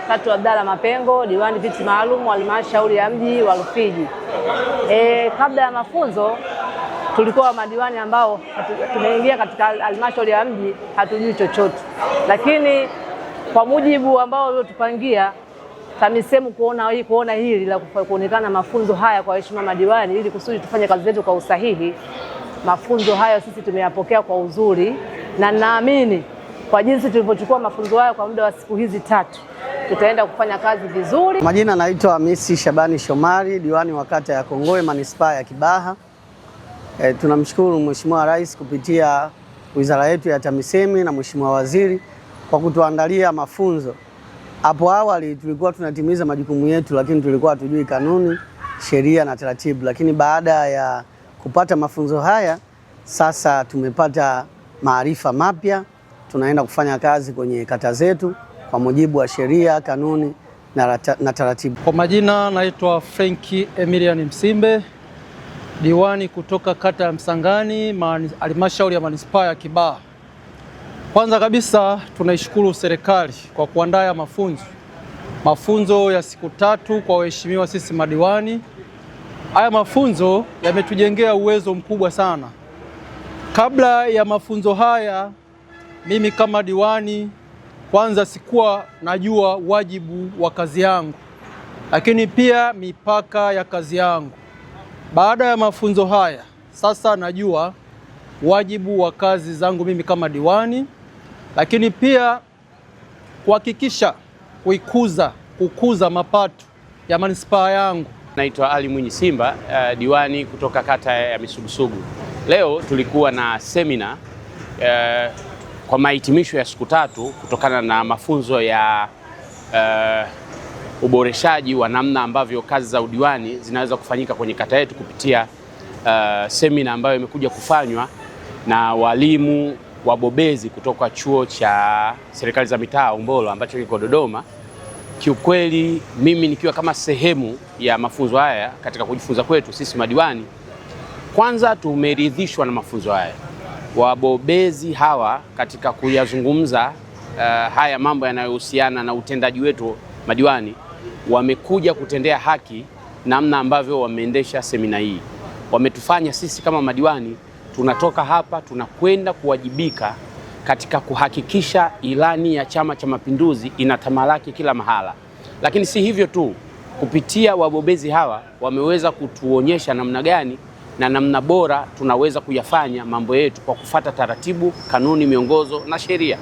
Tatu Abdalla Mapengo, diwani viti maalum wa halmashauri ya mji wa Rufiji. Kabla ya mafunzo tulikuwa madiwani ambao tumeingia katika halmashauri ya mji hatujui chochote, lakini kwa mujibu ambao waliotupangia TAMISEMI kuona hili la kuonekana mafunzo haya kwa heshima madiwani ili kusudi tufanye kazi zetu kwa usahihi. Mafunzo haya sisi tumeyapokea kwa uzuri na naamini kwa jinsi tulivyochukua mafunzo haya kwa muda wa siku hizi 3 tutaenda kufanya kazi vizuri. Majina naitwa Hamisi Shabani Shomari, diwani wa kata ya Kongowe, manispaa ya Kibaha. Tunamshukuru Mheshimiwa Rais kupitia wizara yetu ya TAMISEMI na Mheshimiwa Waziri kwa kutuandalia mafunzo. Hapo awali tulikuwa tunatimiza majukumu yetu, lakini tulikuwa hatujui kanuni, sheria na taratibu. Lakini baada ya kupata mafunzo haya, sasa tumepata maarifa mapya. Tunaenda kufanya kazi kwenye kata zetu kwa mujibu wa sheria, kanuni na taratibu. Kwa majina naitwa Franki Emilian Msimbe, diwani kutoka kata ya Msangani, halmashauri ya manispaa ya Kibaha. Kwanza kabisa tunaishukuru serikali kwa kuandaa mafunzo ya siku 3 kwa waheshimiwa sisi madiwani. Haya mafunzo yametujengea uwezo mkubwa sana. Kabla ya mafunzo haya, mimi kama diwani kwanza sikuwa najua wajibu wa kazi yangu, lakini pia mipaka ya kazi yangu. Baada ya mafunzo haya sasa najua wajibu wa kazi zangu mimi kama diwani, lakini pia kuhakikisha kukuza mapato ya manispaa yangu. Naitwa Ali Mwinyi Simba, diwani kutoka kata ya Misugusugu. Leo tulikuwa na semina kwa mahitimisho ya siku 3 kutokana na mafunzo ya uboreshaji wa namna ambavyo kazi za udiwani zinaweza kufanyika kwenye kata yetu kupitia semina ambayo imekuja kufanywa na walimu wabobezi kutoka chuo cha serikali za mitaa Umbolo ambacho kiko Dodoma. Kiukweli mimi nikiwa kama sehemu ya mafunzo haya katika kujifunza kwetu sisi madiwani, kwanza tumeridhishwa na mafunzo haya. Wabobezi hawa katika kuyazungumza haya mambo yanayohusiana na utendaji wetu madiwani wamekuja kutendea haki namna ambavyo wameendesha semina hii. Wametufanya sisi kama madiwani tunatoka hapa tunakwenda kuwajibika katika kuhakikisha ilani ya Chama cha Mapinduzi inatamalaki kila mahala. Lakini si hivyo tu, kupitia wabobezi hawa wameweza kutuonyesha namna gani na namna bora tunaweza kuyafanya mambo yetu kwa kufuata taratibu, kanuni, miongozo na sheria.